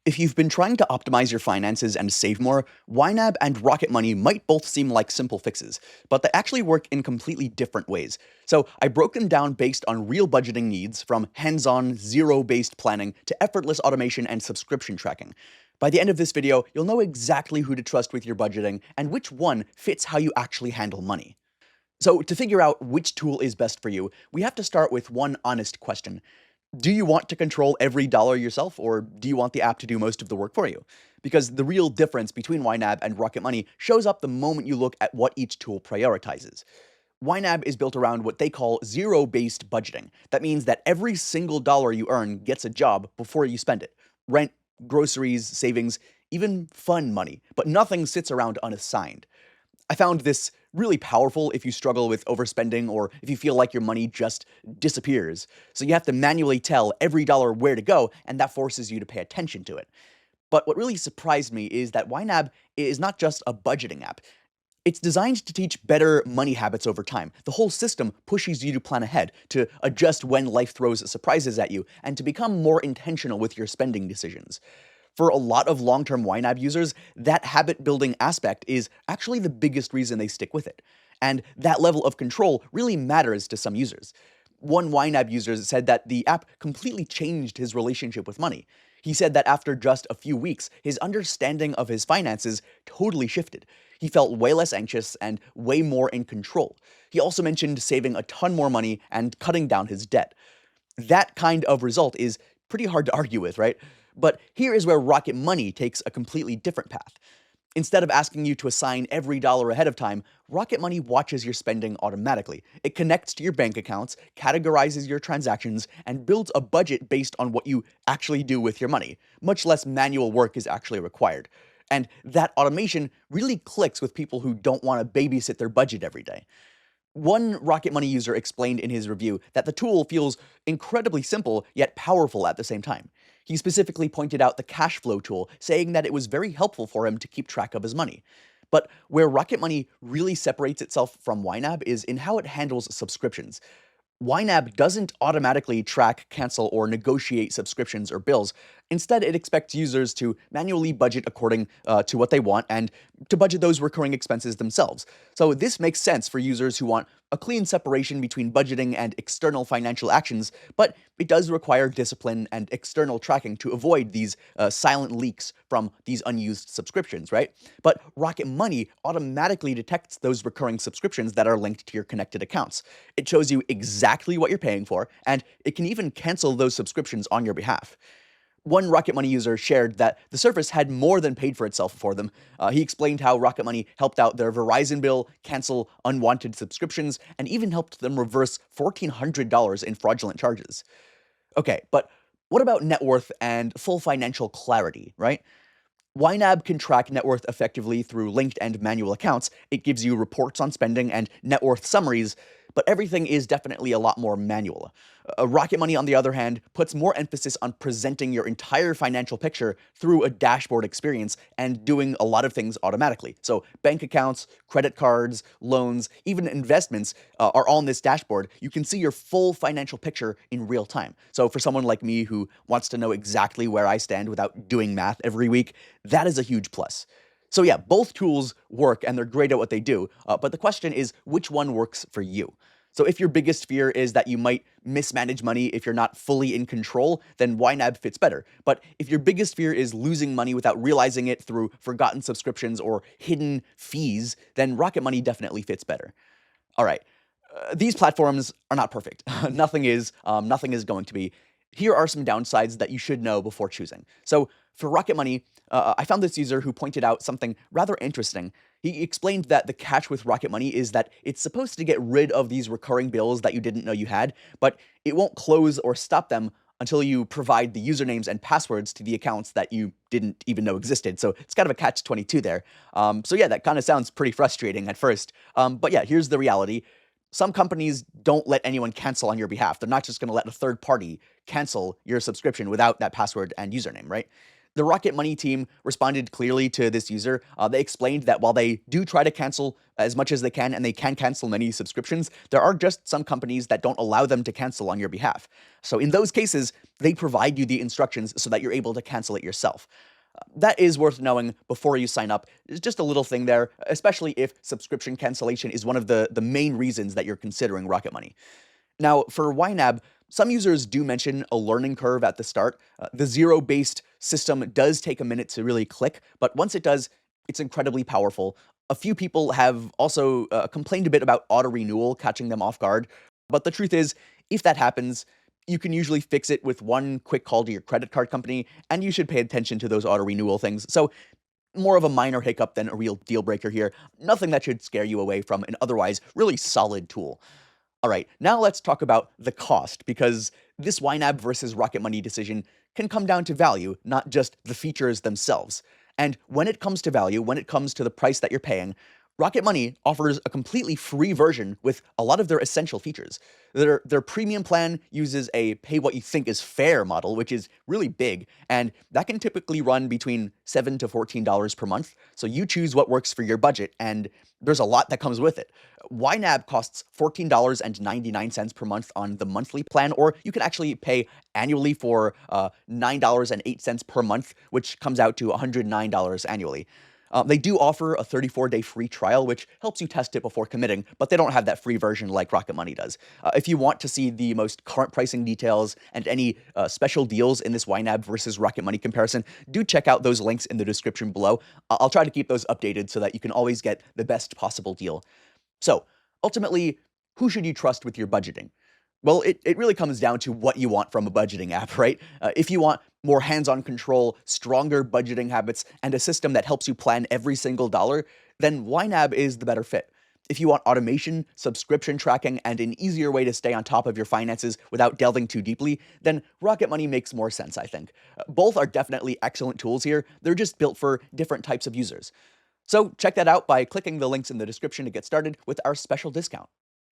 If you've been trying to optimize your finances and save more, YNAB and Rocket Money might both seem like simple fixes, but they actually work in completely different ways. So I broke them down based on real budgeting needs, from hands-on, zero-based planning to effortless automation and subscription tracking. By the end of this video, you'll know exactly who to trust with your budgeting and which one fits how you actually handle money. So to figure out which tool is best for you, we have to start with one honest question. Do you want to control every dollar yourself, or do you want the app to do most of the work for you? Because the real difference between YNAB and Rocket Money shows up the moment you look at what each tool prioritizes. YNAB is built around what they call zero-based budgeting. That means that every single dollar you earn gets a job before you spend it. Rent, groceries, savings, even fun money, but nothing sits around unassigned. I found this really powerful if you struggle with overspending or if you feel like your money just disappears. So you have to manually tell every dollar where to go, and that forces you to pay attention to it. But what really surprised me is that YNAB is not just a budgeting app. It's designed to teach better money habits over time. The whole system pushes you to plan ahead, to adjust when life throws surprises at you, and to become more intentional with your spending decisions. For a lot of long-term YNAB users, that habit-building aspect is actually the biggest reason they stick with it. And that level of control really matters to some users. One YNAB user said that the app completely changed his relationship with money. He said that after just a few weeks, his understanding of his finances totally shifted. He felt way less anxious and way more in control. He also mentioned saving a ton more money and cutting down his debt. That kind of result is pretty hard to argue with, right? But here is where Rocket Money takes a completely different path. Instead of asking you to assign every dollar ahead of time, Rocket Money watches your spending automatically. It connects to your bank accounts, categorizes your transactions, and builds a budget based on what you actually do with your money. Much less manual work is actually required. And that automation really clicks with people who don't want to babysit their budget every day. One Rocket Money user explained in his review that the tool feels incredibly simple yet powerful at the same time. He specifically pointed out the cash flow tool, saying that it was very helpful for him to keep track of his money. But where Rocket Money really separates itself from YNAB is in how it handles subscriptions. YNAB doesn't automatically track, cancel, or negotiate subscriptions or bills. Instead, it expects users to manually budget according to what they want and to budget those recurring expenses themselves. So this makes sense for users who want a clean separation between budgeting and external financial actions, but it does require discipline and external tracking to avoid these silent leaks from these unused subscriptions, right? But Rocket Money automatically detects those recurring subscriptions that are linked to your connected accounts. It shows you exactly what you're paying for, and it can even cancel those subscriptions on your behalf. One Rocket Money user shared that the service had more than paid for itself for them. He explained how Rocket Money helped out their Verizon bill, cancel unwanted subscriptions, and even helped them reverse $1,400 in fraudulent charges. Okay, but what about net worth and full financial clarity, right? YNAB can track net worth effectively through linked and manual accounts. It gives you reports on spending and net worth summaries, but everything is definitely a lot more manual. Rocket Money, on the other hand, puts more emphasis on presenting your entire financial picture through a dashboard experience and doing a lot of things automatically. So bank accounts, credit cards, loans, even investments are all in this dashboard. You can see your full financial picture in real time. So for someone like me who wants to know exactly where I stand without doing math every week, that is a huge plus. So yeah, both tools work and they're great at what they do, but the question is which one works for you? So if your biggest fear is that you might mismanage money if you're not fully in control, then YNAB fits better. But if your biggest fear is losing money without realizing it through forgotten subscriptions or hidden fees, then Rocket Money definitely fits better. All right, these platforms are not perfect. Nothing is going to be. Here are some downsides that you should know before choosing. So for Rocket Money, I found this user who pointed out something rather interesting. He explained that the catch with Rocket Money is that it's supposed to get rid of these recurring bills that you didn't know you had, but it won't close or stop them until you provide the usernames and passwords to the accounts that you didn't even know existed. So it's kind of a catch-22 there. So yeah, that kind of sounds pretty frustrating at first. But yeah, here's the reality. Some companies don't let anyone cancel on your behalf. They're not just going to let a third party cancel your subscription without that password and username, right? The Rocket Money team responded clearly to this user. They explained that while they do try to cancel as much as they can, and they can cancel many subscriptions, there are just some companies that don't allow them to cancel on your behalf. So in those cases, they provide you the instructions so that you're able to cancel it yourself. That is worth knowing before you sign up. It's just a little thing there, especially if subscription cancellation is one of the main reasons that you're considering Rocket Money. Now, for YNAB, some users do mention a learning curve at the start. The zero-based system does take a minute to really click, but once it does, it's incredibly powerful. A few people have also complained a bit about auto-renewal catching them off guard, but the truth is, if that happens, you can usually fix it with one quick call to your credit card company, and you should pay attention to those auto-renewal things. So more of a minor hiccup than a real deal breaker here. Nothing that should scare you away from an otherwise really solid tool. All right, now let's talk about the cost, because this YNAB versus Rocket Money decision can come down to value, not just the features themselves. And when it comes to value, when it comes to the price that you're paying, Rocket Money offers a completely free version with a lot of their essential features. Their premium plan uses a pay what you think is fair model, which is really big, and that can typically run between $7 to $14 per month. So you choose what works for your budget, and there's a lot that comes with it. YNAB costs $14.99 per month on the monthly plan, or you can actually pay annually for $9.08 per month, which comes out to $109 annually. They do offer a 34-day free trial, which helps you test it before committing, but they don't have that free version like Rocket Money does. If you want to see the most current pricing details and any special deals in this YNAB versus Rocket Money comparison, do check out those links in the description below. I'll try to keep those updated so that you can always get the best possible deal. So, ultimately, who should you trust with your budgeting? Well, it really comes down to what you want from a budgeting app, right? If you want more hands-on control, stronger budgeting habits, and a system that helps you plan every single dollar, then YNAB is the better fit. If you want automation, subscription tracking, and an easier way to stay on top of your finances without delving too deeply, then Rocket Money makes more sense, I think. Both are definitely excellent tools here. They're just built for different types of users. So check that out by clicking the links in the description to get started with our special discount.